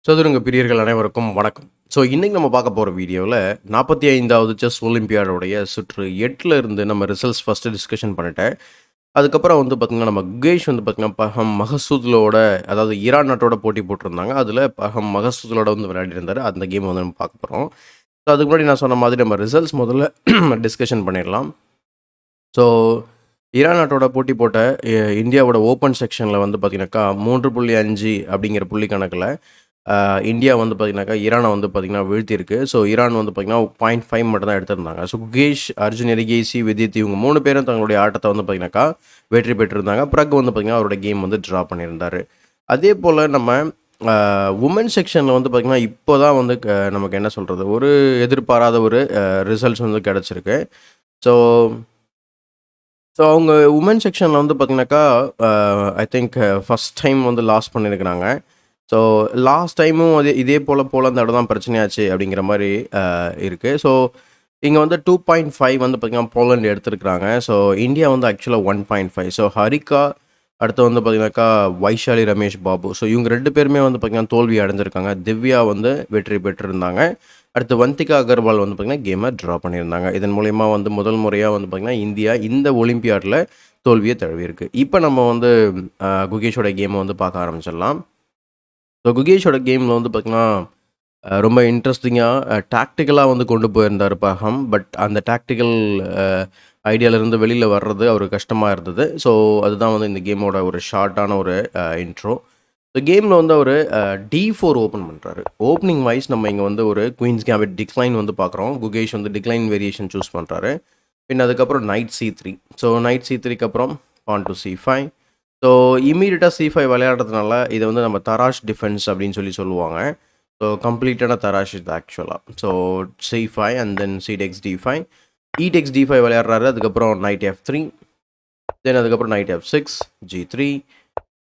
சதுரங்க பிரியர்கள் அனைவருக்கும் வணக்கம். ஸோ இன்றைக்கி நம்ம பார்க்க போகிற வீடியோவில் 45வது செஸ் ஒலிம்பியாடோடைய சுற்று 8ல் இருந்து நம்ம ரிசல்ட்ஸ் ஃபஸ்ட்டு டிஸ்கஷன் பண்ணிட்டேன். அதுக்கப்புறம் வந்து பார்த்திங்கன்னா நம்ம குகேஷ் வந்து பார்த்திங்கன்னா பஹம் மஹசூதலோட, அதாவது ஈரான் நாட்டோட போட்டி போட்டிருந்தாங்க. அதில் பஹம் மஹசூதலோட வந்து விளையாடிருந்தார். அந்த கேம் வந்து நம்ம பார்க்க போகிறோம். ஸோ அதுக்கு முன்னாடி நான் சொன்ன மாதிரி நம்ம ரிசல்ட்ஸ் முதல்ல டிஸ்கஷன் பண்ணிடலாம். ஸோ ஈரான் நாட்டோட போட்டி போட்ட இந்தியாவோட ஓப்பன் செக்ஷனில் வந்து பார்த்திங்கனாக்கா 3.5 அப்படிங்கிற புள்ளி கணக்கில் இந்தியா வந்து பார்த்திங்கனாக்கா ஈரானை வந்து பார்த்திங்கன்னா வீழ்த்தியிருக்கு. ஸோ ஈரான் வந்து பார்த்திங்கன்னா 0.5 மட்டும் தான் எடுத்திருந்தாங்க. ஸோ குகேஷ், அர்ஜுன் எரிகேசி, விதித் இவங்க 3 பேரும் தங்களுடைய ஆட்டத்தை வந்து பார்த்திங்கனாக்கா வெற்றி பெற்றிருந்தாங்க. பிறகு வந்து பார்த்திங்கன்னா அவரோட கேம் வந்து ட்ரா பண்ணியிருந்தார். அதே போல் நம்ம உமன் செக்ஷனில் வந்து பார்த்திங்கன்னா இப்போ தான் வந்து நமக்கு என்ன சொல்கிறது, ஒரு எதிர்பாராத ஒரு ரிசல்ட்ஸ் வந்து கிடச்சிருக்கு. ஸோ அவங்க உமன் செக்ஷனில் வந்து பார்த்திங்கனாக்கா ஐ திங்க் ஃபஸ்ட் டைம் வந்து லாஸ் பண்ணியிருக்கிறாங்க. ஸோ லாஸ்ட் டைமும் இதே போல் அந்த இடம் தான் பிரச்சனையாச்சு அப்படிங்கிற மாதிரி இருக்குது. ஸோ இங்கே வந்து 2.5 வந்து பார்த்திங்கன்னா போலண்ட் எடுத்துருக்குறாங்க. ஸோ இந்தியா வந்து ஆக்சுவலாக 1.5. ஸோ ஹரிகா, அடுத்து வந்து பார்த்திங்கனாக்கா வைஷாலி ரமேஷ் பாபு, ஸோ இவங்க 2 பேருமே வந்து பார்த்திங்கன்னா தோல்வி அடைஞ்சிருக்காங்க. திவ்யா வந்து வெற்றி பெற்றிருந்தாங்க. அடுத்து வந்திகா அகர்வால் வந்து பார்த்திங்கன்னா கேமை ட்ரா பண்ணியிருந்தாங்க. இதன் மூலயமா வந்து முதல் முறையாக வந்து பார்த்திங்கன்னா இந்தியா இந்த ஒலிம்பியாடில் தோல்வியை தழுவியிருக்கு. இப்போ நம்ம வந்து குகேஷோட கேமை வந்து பார்க்க ஆரம்பிச்சிடலாம். ஸோ குகேஷோட கேமில் வந்து பார்த்திங்கன்னா ரொம்ப இன்ட்ரெஸ்டிங்காக டாக்டிக்கலாக வந்து கொண்டு போயிருந்தார் பஹம். பட் அந்த டாக்டிக்கல் ஐடியாவிலேருந்து வெளியில் வர்றது அவருக்கு கஷ்டமாக இருந்தது. ஸோ அதுதான் வந்து இந்த கேமோட ஒரு ஷார்ட்டான ஒரு இன்ட்ரோ. ஸோ கேமில் வந்து அவர் D4 ஓப்பன் பண்ணுறாரு. ஓப்பனிங் வைஸ் நம்ம இங்கே வந்து ஒரு குயின்ஸ் கேபிட் டிக்ளைன் வந்து பார்க்குறோம். குகேஷ் வந்து டிக்ளைன் வேரியேஷன் சூஸ் பண்ணுறாரு. பின் அதுக்கப்புறம் நைட் C3. ஸோ நைட் C3க்கு அப்புறம் பான் டு C5. ஸோ இம்மீடியட்டாக C5 விளையாடுறதுனால இதை வந்து நம்ம தராஷ் டிஃபென்ஸ் அப்படின்னு சொல்லுவாங்க. ஸோ கம்ப்ளீட்டான தராஷ் இது ஆக்சுவலாக. So C5 and then C-takes D5. E-takes D5 விளையாடுறாரு. அதுக்கப்புறம் நைட் F3. தென் அதுக்கப்புறம் night F6, G3,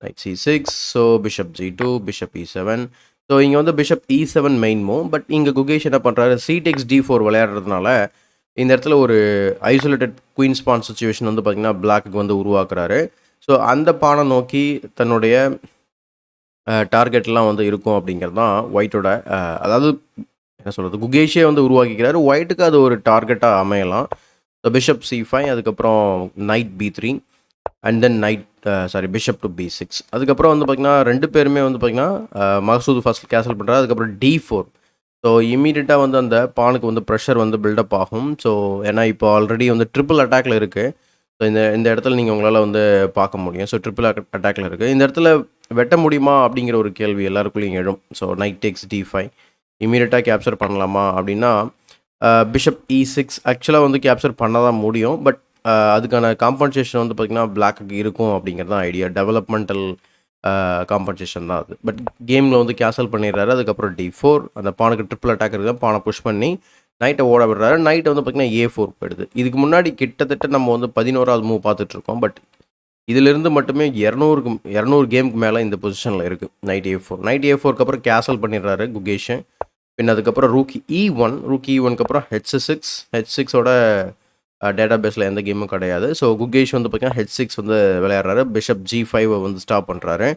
night C6. So bishop G2, bishop E7. So இங்கே வந்து bishop E7 main move. But இங்கே குகேஷ் என்ன பண்ணுறாரு, C-takes D4 விளையாடுறதுனால இந்த இடத்துல ஒரு ஐசோலேட்டட் குயின் ஸ்பான் சுச்சுவேஷன் வந்து பார்த்திங்கன்னா பிளாக்கு வந்து உருவாக்குறாரு. ஸோ அந்த பானை நோக்கி தன்னுடைய டார்கெட்லாம் வந்து இருக்கும் அப்படிங்கிறது தான் ஒயிட்டோட, அதாவது என்ன சொல்கிறது, குகேஷே வந்து உருவாக்கிக்கிறாரு. ஒயிட்டுக்கு அது ஒரு டார்கெட்டாக அமையலாம். ஸோ பிஷப் C5, அதுக்கப்புறம் night B3 and then bishop to B6. அதுக்கப்புறம் வந்து பார்த்திங்கன்னா 2 பேருமே வந்து பார்த்திங்கன்னா மகசூத் ஃபர்ஸ்ட் கேன்சல் பண்ணுறாரு. அதுக்கப்புறம் D4. ஸோ இம்மீடியட்டாக வந்து அந்த பானுக்கு வந்து ப்ரெஷர் வந்து பில்டப் ஆகும். ஸோ ஏன்னா இப்போ ஆல்ரெடி வந்து ட்ரிபிள் அட்டாக்ல இருக்குது. ஸோ இந்த இடத்துல நீங்கள் உங்களால் வந்து பார்க்க முடியும். ஸோ ட்ரிபிள் அட்டாக்ல இருக்குது. இந்த இடத்துல வெட்ட முடியுமா அப்படிங்கிற ஒரு கேள்வி எல்லாருக்குள்ளேயும் எழும். ஸோ நைட் டேக்ஸ் D5 இமீடியட்டாக கேப்சர் பண்ணலாமா அப்படின்னா பிஷப் E6 ஆக்சுவலாக வந்து கேப்சர் பண்ண தான் முடியும். பட் அதுக்கான காம்பன்சேஷன் வந்து பார்த்திங்கன்னா பிளாக்கு இருக்கும் அப்படிங்கிறது தான் ஐடியா. டெவலப்மெண்டல் காம்பன்சேஷன் தான் அது. பட் கேமில் வந்து கேன்சல் பண்ணிடுறாரு. அதுக்கப்புறம் D4, அந்த பானுக்கு ட்ரிபிள் அட்டாக் இருக்குது, பானை புஷ் பண்ணி நைட்டை ஓட விடுறாரு. நைட்டை வந்து பார்த்திங்கன்னா A4 போயிடுது. இதுக்கு முன்னாடி கிட்டத்தட்ட நம்ம வந்து 11வது மூவ் பார்த்துட்ருக்கோம். பட் இதிலிருந்து மட்டுமே 200 கேமுக்கு மேலே இந்த பொசிஷனில் இருக்குது நைட் A4. நைட் A4க்கு அப்புறம் கேன்சல் பண்ணிடுறாரு குகேஷ். பின் அதுக்கப்புறம் ரூக் E1, ரூக் E1க்கு அப்புறம் H6ஓட டேட்டா பேஸில் எந்த கேமும் கிடையாது. ஸோ குகேஷ் வந்து பார்த்திங்கன்னா H6 வந்து விளையாடுறாரு. பிஷப் G5 வந்து ஸ்டாப் பண்ணுறாரு.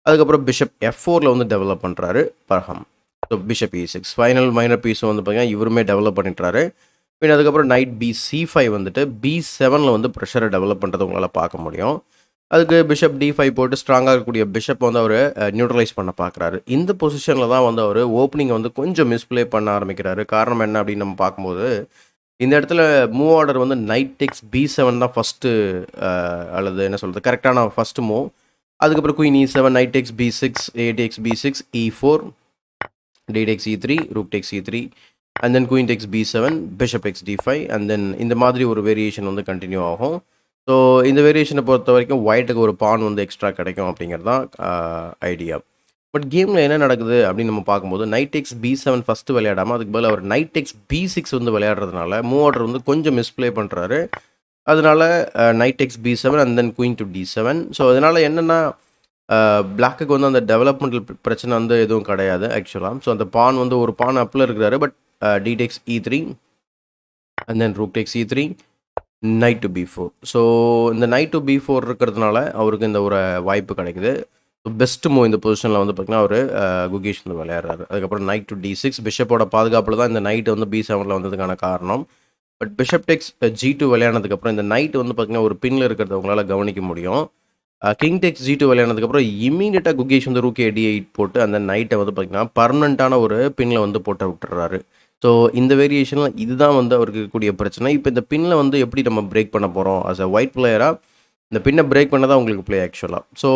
அதுக்கப்புறம் பிஷப் F4ல் வந்து டெவலப் பண்ணுறாரு பர்ஹம். So bishop E6 final minor piece வந்து பார்த்திங்கன்னா இவருமே டெவலப் பண்ணிட்டுறாரு. பின் அதுக்கப்புறம் நைட் C5 வந்துட்டு B7ல் வந்து ப்ரெஷரை டெவலப் பண்ணுறது உங்களால் பார்க்க முடியும். அதுக்கு பிஷப் D5 போட்டு ஸ்ட்ராங்காக இருக்கக்கூடிய பிஷப் வந்து அவர் நியூட்ரலைஸ் பண்ண பார்க்குறாரு. இந்த பொசிஷனில் தான் வந்து அவர் ஓப்பனிங்கை வந்து கொஞ்சம் மிஸ்பிளே பண்ண ஆரம்பிக்கிறாரு. காரணம் என்ன அப்படின்னு நம்ம பார்க்கும்போது, இந்த இடத்துல மூவ் ஆர்டர் வந்து நைட் டேக்ஸ் B7 தான் ஃபஸ்ட்டு, அல்லது என்ன சொல்கிறது, கரெக்டான ஃபஸ்ட்டு மூவ். அதுக்கப்புறம் queen E7, knight takes B6, A takes B6, E4, D takes E3, rook takes E3, and then queen takes B7, bishop takes D5, and then இந்த மாதிரி ஒரு variation வந்து கண்டினியூ ஆகும். ஸோ இந்த வேரியேஷனை பொறுத்த வரைக்கும் ஒயிட்டுக்கு ஒரு பான் வந்து எக்ஸ்ட்ரா கிடைக்கும் அப்படிங்கிறது தான் ஐடியா. பட் கேமில் என்ன நடக்குது அப்படின்னு நம்ம பார்க்கும்போது நைட் டேக்ஸ் B7 ஃபஸ்ட்டு விளையாடாமல் அதுக்கு பதில் அவர் நைட் டேக்ஸ் B6 வந்து விளையாடுறதுனால மூவ் ஆர்டர் வந்து கொஞ்சம் மிஸ்பிளே பண்ணுறாரு. அதனால knight takes B7 and then queen to D7. So அதனால் என்னென்னா பிளாக்குக்கு வந்து அந்த டெவலப்மெண்டல் பிரச்சனை வந்து எதுவும் கிடையாது ஆக்சுவலாக. ஸோ அந்த பான் வந்து ஒரு பான் அப்பில் இருக்கிறாரு. But D takes E3 and then rook takes E3, knight to B4. So இந்த knight to B4 இருக்கிறதுனால அவருக்கு இந்த ஒரு வாய்ப்பு கிடைக்குது. பெஸ்ட் மூவ் இந்த பொசிஷனில் வந்து பார்த்தீங்கன்னா அவர் குகேஷ் வந்து விளையாடுறாரு. அதுக்கப்புறம் நைட் டு D6 பிஷப்போட பாதுகாப்பில் தான் இந்த நைட் வந்து B7 வந்ததுக்கான காரணம். பட் பிஷப் டெக்ஸ் G2 விளையாடுனதுக்கப்புறம் இந்த நைட் வந்து பார்த்தீங்கன்னா ஒரு பின்ல இருக்கிறத உங்களால் கவனிக்க முடியும். கிங் டெக்ஸ் G2 விளையாடுனதுக்கப்புறம் இமீடியட்டாக குகேஷ் வந்து ரூக் A8 போட்டு அந்த நைட்டை வந்து பார்த்தீங்கன்னா பர்மனண்ட்டான ஒரு பின்னில் வந்து போட்டு விட்டுறாரு. ஸோ இந்த வேரியேஷனில் இதுதான் வந்து அவருக்கு இருக்கக்கூடிய பிரச்சனை. இப்போ இந்த பின்னில் வந்து எப்படி நம்ம பிரேக் பண்ண போகிறோம் அஸ் அ ஒயிட் பிளேயராக? இந்த பின்னை பிரேக் பண்ண தான் உங்களுக்கு ப்ளே ஆக்சுவலாக. ஸோ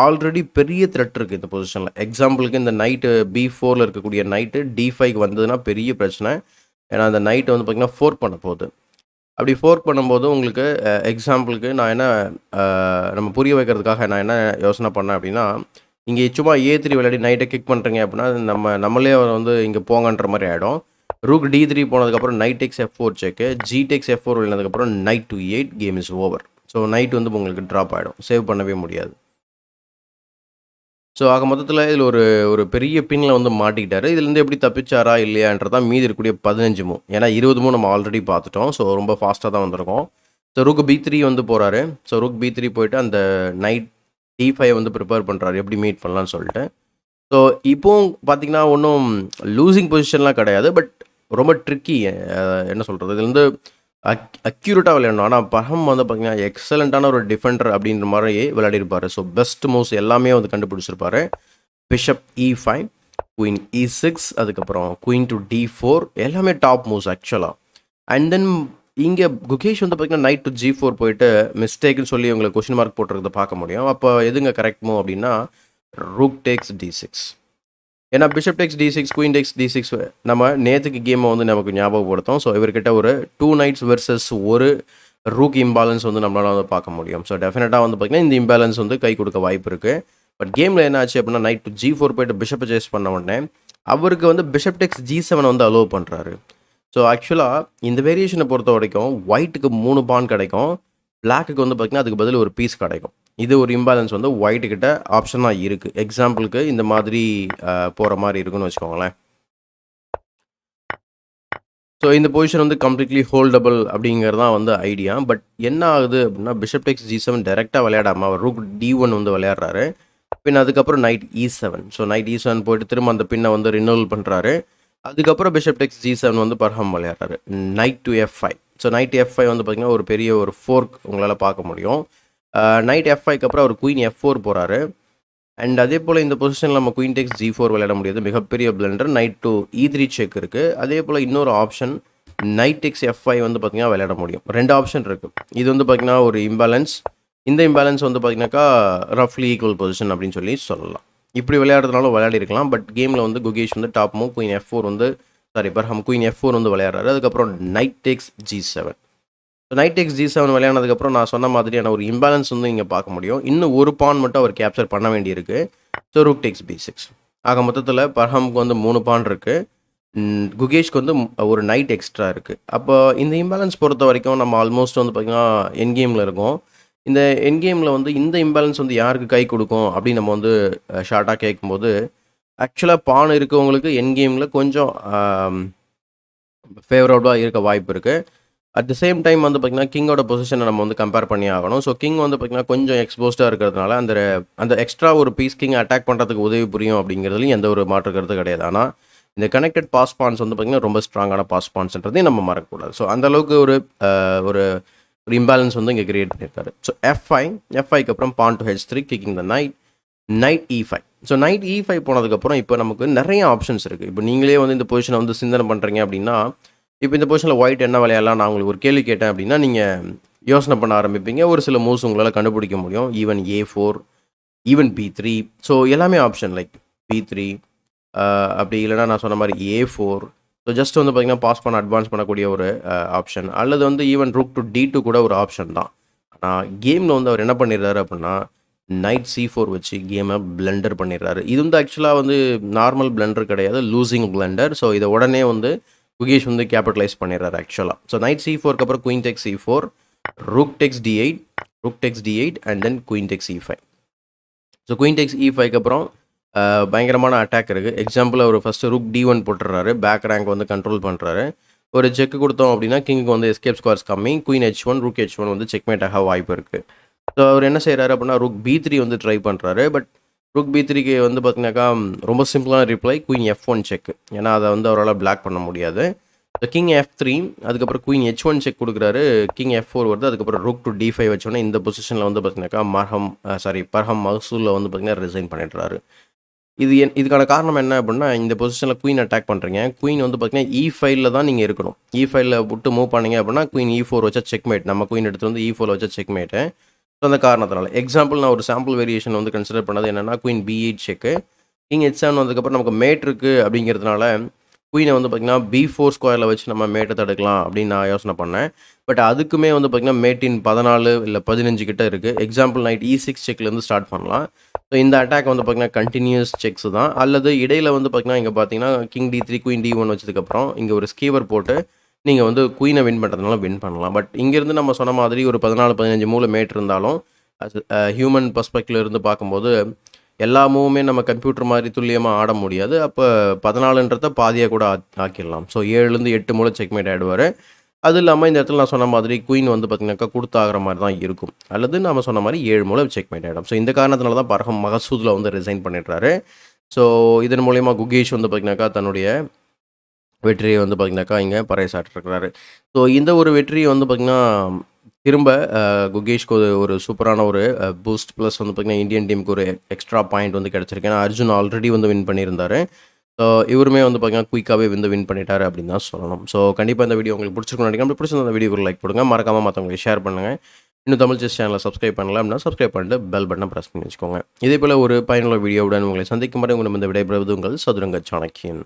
ஆல்ரெடி பெரிய த்ரெட் இருக்குது இந்த பொசிஷனில். எக்ஸாம்பிளுக்கு இந்த நைட்டு B4 இருக்கக்கூடிய நைட்டு D5 வந்ததுன்னா பெரிய பிரச்சனை. ஏன்னா அந்த நைட்டை வந்து பார்த்திங்கன்னா ஃபோர்க் பண்ண போகுது. அப்படி ஃபோர்க் பண்ணும்போது உங்களுக்கு எக்ஸாம்பிளுக்கு நான் என்ன நம்ம புரிய வைக்கிறதுக்காக நான் என்ன யோசனை பண்ணேன் அப்படின்னா, இங்கே சும்மா A3 விளையாடி நைட்டை கிக் பண்ணுறீங்க அப்படின்னா நம்மளே வந்து இங்கே போங்கன்ற மாதிரி ஆகிடும். ரூக் D3 போனதுக்கப்புறம் knight takes F4 check, G takes F4 விளையானதுக்கப்புறம் knight to 8 game is over. So knight வந்து உங்களுக்கு ட்ராப் ஆகிடும், சேவ் பண்ணவே முடியாது. ஸோ ஆக மொத்தத்தில் இதில் ஒரு பெரிய பின்னில் வந்து மாட்டிக்கிட்டாரு. இதுலேருந்து எப்படி தப்பிச்சாரா இல்லையான்றதான் மீதி இருக்கக்கூடிய 15 மூவ். ஏன்னா 20 மூவ் நம்ம ஆல்ரெடி பார்த்துட்டோம். ஸோ ரொம்ப ஃபாஸ்ட்டாக தான் வந்திருக்கோம். ஸோ ரூக் B3 வந்து போகிறாரு. ஸோ ரூக் B3 போயிட்டு அந்த நைட் D5 வந்து ப்ரிப்பேர் பண்ணுறாரு, எப்படி மீட் பண்ணலான்னு சொல்லிட்டு. ஸோ இப்போவும் பார்த்தீங்கன்னா ஒன்றும் லூசிங் பொசிஷன்லாம் கிடையாது. பட் ரொம்ப ட்ரிக்கி. என்ன சொல்கிறது, இதுல வந்து அக்யூரேட்டாக விளையாடணும். ஆனால் பஹம் வந்து பார்த்தீங்கன்னா எக்ஸலண்ட்டான ஒரு டிஃபெண்டர் அப்படின்ற மாதிரி விளையாடிருப்பார். ஸோ பெஸ்ட் மூவ்ஸ் எல்லாமே வந்து கண்டுபிடிச்சிருப்பாரு. பிஷப் E5, குயின் E6, அதுக்கப்புறம் குயின் டு D4 எல்லாமே டாப் மூவ்ஸ் ஆக்சுவலாக. அண்ட் தென் இங்கே குகேஷ் வந்து பார்த்தீங்கன்னா நைட் டு G4 போயிட்டு மிஸ்டேக்குன்னு சொல்லி உங்களுக்கு கொஷின் மார்க் போட்டிருக்கிறத பார்க்க முடியும். அப்போ எதுங்க கரெக்ட் மூவ் அப்படின்னா ரூக் டேக்ஸ் D6. ஏன்னா பிஷப் டெக்ஸ் D6, குயின் டெக்ஸ் D6 நம்ம நேற்றுக்கு கேமை வந்து நமக்கு ஞாபகப்படுத்தும். ஸோ இவர்கிட்ட ஒரு 2 நைட்ஸ் வெர்சஸ் ஒரு ரூக் இம்பேலன்ஸ் வந்து நம்மளால் வந்து பார்க்க முடியும். ஸோ டெஃபினட்டாக வந்து பார்த்திங்கன்னா இந்த இம்பேலன்ஸ் வந்து கை கொடுக்க வாய்ப்பு இருக்குது. பட் கேமில் என்ன ஆச்சு அப்படின்னா நைட் டு G4 போய்ட்டு பிஷப்பை சேஸ் பண்ண உடனே அவருக்கு வந்து பிஷப் டெக்ஸ் G7 வந்து அலோவ் பண்ணுறாரு. ஸோ ஆக்சுவலாக இந்த வேரியேஷனை பொறுத்த வரைக்கும் ஒயிட்டுக்கு 3 பான் கிடைக்கும், பிளாக்குக்கு வந்து பார்த்திங்கன்னா அதுக்கு பதில் ஒரு பீஸ் கிடைக்கும். இது ஒரு இம்பேலன்ஸ் வந்து ஒயிட்டு கிட்ட ஆப்ஷனாக இருக்குது. எக்ஸாம்பிளுக்கு இந்த மாதிரி போகிற மாதிரி இருக்குன்னு வச்சுக்கோங்களேன். ஸோ இந்த பொசிஷன் வந்து கம்ப்ளீட்லி ஹோல்டபுள் அப்படிங்கிறது தான் வந்து ஐடியா. பட் என்ன ஆகுது அப்படின்னா பிஷப் டெக்ஸ் G7 டேரெக்டாக விளையாடாமல் அவர் ரூக் D1 வந்து விளையாடுறாரு. பின் அதுக்கப்புறம் night E7. So night E7 போயிட்டு திரும்ப அந்த பின்னை வந்து ரினோவல் பண்ணுறாரு. அதுக்கப்புறம் பிஷப் டெக்ஸ் G7 வந்து பர்ஹம் விளையாடுறாரு. Knight to F5. So knight F5 வந்து பார்த்திங்கன்னா ஒரு பெரிய ஒரு ஃபோர்க் உங்களால் பார்க்க முடியும். நைட் F5க்கு அப்புறம் அவர் குயின் F4 போகிறாரு. அண்ட் அதே போல் இந்த பொசிஷனில் நம்ம குயின் டெக்ஸ் G4 விளையாட முடியாது, மிகப்பெரிய blender. Night to E3 check இருக்குது. அதே போல் இன்னொரு ஆப்ஷன் நைட் டெக்ஸ் F5 வந்து பார்த்திங்கன்னா விளையாட முடியும். 2 ஆப்ஷன் இருக்குது. இது வந்து பார்த்திங்கன்னா ஒரு இம்பேலன்ஸ். இந்த இம்பேலன்ஸ் வந்து பார்த்திங்கனாக்கா ரஃப்லி ஈக்குவல் பொசிஷன் அப்படின்னு சொல்லலாம். இப்படி விளையாடுறதுனாலும் விளையாடி இருக்கலாம். பட் கேமில் வந்து குகேஷ் வந்து டாப் மூவ் குயின் F4 வந்து பர்ஹம் குயின் F4 வந்து விளையாடுறாரு. அதுக்கப்புறம் நைட் டெக்ஸ் G7. நைட் டெக்ஸ் G7 விளையானதுக்கப்புறம் நான் சொன்ன மாதிரியான ஒரு இம்பேலன்ஸ் வந்து இங்கே பார்க்க முடியும். இன்னும் ஒரு பான் மட்டும் அவர் கேப்சர் பண்ண வேண்டியிருக்கு. ஸோ ரூக் டெக்ஸ் B6. ஆக மொத்தத்தில் பர்ஹம்க்கு வந்து 3 பான் இருக்குது. குகேஷ்க்கு வந்து ஒரு நைட் எக்ஸ்ட்ரா இருக்குது. அப்போ இந்த இம்பேலன்ஸ் பொறுத்த வரைக்கும் நம்ம ஆல்மோஸ்ட் வந்து பார்த்திங்கன்னா என் கேமில் இருக்கும். இந்த என் கேமில் வந்து இந்த இம்பேலன்ஸ் வந்து யாருக்கு கை கொடுக்கும் அப்படின்னு நம்ம வந்து ஷார்ட்டாக கேட்கும்போது ஆக்சுவலாக பான் இருக்கவங்களுக்கு என் கேமில் கொஞ்சம் ஃபேவரபுளாக இருக்க வாய்ப்பு இருக்குது. அட் த சேம் டைம் வந்து பார்த்திங்கன்னா கிங்கோட பொசிஷனை நம்ம வந்து கம்பேர் பண்ணி ஆகணும். ஸோ கிங் வந்து பார்த்திங்கன்னா கொஞ்சம் எக்ஸ்போஸ்டாக இருக்கிறதுனால அந்த எக்ஸ்ட்ரா ஒரு பீஸ் கிங் அட்டாக் பண்ணுறதுக்கு உதவி புரியும் அப்படிங்கிறதுலையும் எந்த ஒரு மாற்று கருத்து கிடையாது. ஆனால் இந்த கனெக்டட் பாஸ் பான்ஸ் வந்து பார்த்திங்கன்னா ரொம்ப ஸ்ட்ராங்கான பாஸ் பான்ஸ்ன்றதையும் நம்ம மறக்கக்கூடாது. ஸோ அந்தளவுக்கு ஒரு ஒரு இம்பேலன்ஸ் வந்து இங்கே கிரியேட் பண்ணியிருக்காரு. ஸோ F5க்கு அப்புறம் pawn to H3 kicking the knight E5. So knight E5 போனதுக்கப்புறம் இப்போ நமக்கு நிறைய ஆப்ஷன்ஸ் இருக்குது. இப்போ நீங்களே வந்து இந்த பொசிஷனை வந்து சிந்தனை பண்ணுறீங்க அப்படின்னா இப்போ இந்த பொசிஷனில் ஒயிட் என்ன விளையாடலாம் நான் உங்களுக்கு ஒரு கேள்வி கேட்டேன் அப்படின்னா நீங்கள் யோசனை பண்ண ஆரம்பிப்பீங்க. ஒரு சில மூவ்ஸ் உங்களால் கண்டுபிடிக்க முடியும். Even A4, even B3. So எல்லாமே ஆப்ஷன் லைக் B3 அப்படி இல்லைனா நான் சொன்ன மாதிரி A4. ஸோ ஜஸ்ட் வந்து பார்த்திங்கன்னா பாஸ் பண்ண அட்வான்ஸ் பண்ணக்கூடிய ஒரு ஆப்ஷன். அல்லது வந்து ஈவன் ரூக் டு D2 கூட ஒரு ஆப்ஷன் தான். ஆனால் கேமில் வந்து அவர் என்ன பண்ணிடுறாரு அப்படின்னா நைட் C4 வச்சு கேமை பிளெண்டர் பண்ணிடுறாரு. இது வந்து ஆக்சுவலாக வந்து நார்மல் பிளெண்டர் கிடையாது, லூசிங் பிளெண்டர். ஸோ இதை உடனே வந்து குகேஷ் வந்து கேபிட்டலைஸ் பண்ணிடுறாரு ஆக்சுவலாக. ஸோ நைட் C4க்கு அப்புறம் queen takes C4, rook takes D8 and then queen takes E5. So queen takes E5க்கு அப்புறம் பயங்கரமான அட்டாக் இருக்குது. எக்ஸாம்பிள் அவர் ஃபஸ்ட்டு ரூக் D1 போட்டுடுறாரு, பேக் ரேங்க் வந்து கண்ட்ரோல் பண்ணுறாரு. ஒரு செக் கொடுத்தோம் அப்படின்னா கிங்குக்கு வந்து எஸ்கேப் ஸ்கோர்ஸ் கம்மி. குயின் H1, ரூக் H1 வந்து செக்மேட் ஆக வாய்ப்பு இருக்குது. ஸோ அவர் என்ன செய்கிறாரு அப்படின்னா ரூக் B3 வந்து ட்ரை பண்ணுறாரு. பட் ரூக் பி3க்கு வந்து பார்த்தீங்கன்னாக்கா ரொம்ப சிம்பிளான ரிப்ளை குயின் F1 செக். ஏன்னா அதை வந்து அவரால் பிளாக் பண்ண முடியாது. ஸோ கிங் F3 அதுக்கப்புறம் குயின் H1 செக் கொடுக்குறாரு. கிங் F4 வருது. அதுக்கப்புறம் ரூக் டு D5 வச்சோன்னே இந்த பொசிஷனில் வந்து பார்த்தீங்கன்னாக்கா பர்ஹம் மகசூலில் வந்து பார்த்தீங்கன்னா ரிசைன் பண்ணிடுறாரு. இதுக்கான காரணம் என்ன அப்படின்னா, இந்த பொசிஷனில் குயின் அட்டாக் பண்ணுறீங்க. குயின் வந்து பார்த்தீங்கன்னா E5ல தான் நீங்கள் இருக்கணும். E5ல விட்டு மூவ் பண்ணீங்க அப்படின்னா குயின் E4 வச்சா செக்மேட். நம்ம குயின் எடுத்து வந்து E4ல வச்சா செக்மேட்டு. ஸோ அந்த காரணத்தினால எக்ஸாம்பிள் நான் ஒரு சாம்பிள் வேரியேஷன் வந்து கன்சிடர் பண்ணது என்னென்னா குயின் B8 செக்கு. கிங் H7 வந்ததுக்கப்புறம் நமக்கு மேட் இருக்குது அப்படிங்கிறதுனால குயினை வந்து பார்த்திங்கன்னா B4 ஸ்கொயரில் வச்சு நம்ம மேட்டை தடுக்கலாம் அப்படின்னு நான் யோசனை பண்ணேன். பட் அதுக்குமே வந்து பார்த்திங்கன்னா மேட்டின் 14 இல்லை 15 கிட்ட இருக்குது. எக்ஸாம்பிள் நைட் E6 செக்லேருந்து ஸ்டார்ட் பண்ணலாம். ஸோ இந்த அட்டாக் வந்து பார்த்திங்கன்னா கண்டினியூஸ் செக்ஸ் தான். அல்லது இடையில் வந்து பார்த்திங்கன்னா இங்கே பார்த்தீங்கன்னா கிங் D3 குயின் D1 வச்சதுக்கப்புறம் இங்கே ஒரு ஸ்கீவர் போட்டு நீங்கள் வந்து குயினை வின் பண்ணுறதுனால வின் பண்ணலாம். பட் இங்கேருந்து நம்ம சொன்ன மாதிரி ஒரு 14-15 மூல மேட் இருந்தாலும் அது ஹியூமன் பர்ஸ்பெக்டிவ்ல இருந்து பார்க்கும்போது எல்லா மூவுமே நம்ம கம்ப்யூட்டர் மாதிரி துல்லியமாக ஆட முடியாது. அப்போ 14ன்றத பாதியாக கூட ஆக்கிடலாம். ஸோ 7லேருந்து 8 மூல செக்மேட் ஆகிடுவார். அது இல்லாமல் இந்த இடத்துல நான் சொன்ன மாதிரி குயின் வந்து பார்த்திங்கனாக்கா கொடுத்தாகிற மாதிரி தான் இருக்கும். அல்லது நம்ம சொன்ன மாதிரி 7 மூல செக்மேட் ஆகிடும். ஸோ இந்த காரணத்தினால தான் பர்ஹம் மகசூதில் வந்து ரிசைன் பண்ணிடுறாரு. ஸோ இதன் மூலயமா குகேஷ் வந்து பார்த்திங்கனாக்கா தன்னுடைய வெற்றியை வந்து பார்த்திங்கனாக்கா இங்கே பறைசாற்றிருக்கிறாரு. ஸோ இந்த ஒரு வெற்றியை வந்து பார்த்திங்கன்னா திரும்ப குகேஷ்க்கு ஒரு சூப்பரான ஒரு பூஸ்ட் ப்ளஸ் வந்து பார்த்திங்கன்னா இந்தியன் டீமுக்கு ஒரு எக்ஸ்ட்ரா பாயிண்ட் வந்து கிடச்சிருக்கு. ஏன்னா அர்ஜுன் ஆல்ரெடி வந்து வின் பண்ணியிருந்தார். ஸோ இவருமே வந்து பார்த்திங்கன்னா குயிக்காகவே வந்து வின் பண்ணிட்டாரு அப்படின்னு தான் சொல்லணும். ஸோ கண்டிப்பாக இந்த வீடியோ உங்களுக்கு பிடிச்சிருக்குன்னு நினைக்கிறேன். அப்படி பிடிச்சிருந்த அந்த வீடியோக்கு லைக் கொடுங்க. மறக்காமல் மற்றவங்களுக்கு ஷேர் பண்ணுங்கள். இன்னும் தமிழ் செஸ் சேனலை சப்ஸ்கிரைப் பண்ணலாம் அப்படின்னா சப்ஸ்கிரைப் பண்ணிட்டு பெல் பட்டனை ப்ரெஸ் பண்ணி வச்சுக்கோங்க. இதே போல் ஒரு பயனுள்ள வீடியோவுடன் உங்களை சந்திக்கும் வரை உங்கள் இந்த விடைபெறுவது உங்கள் சதுரங்க சாணக்கியன்.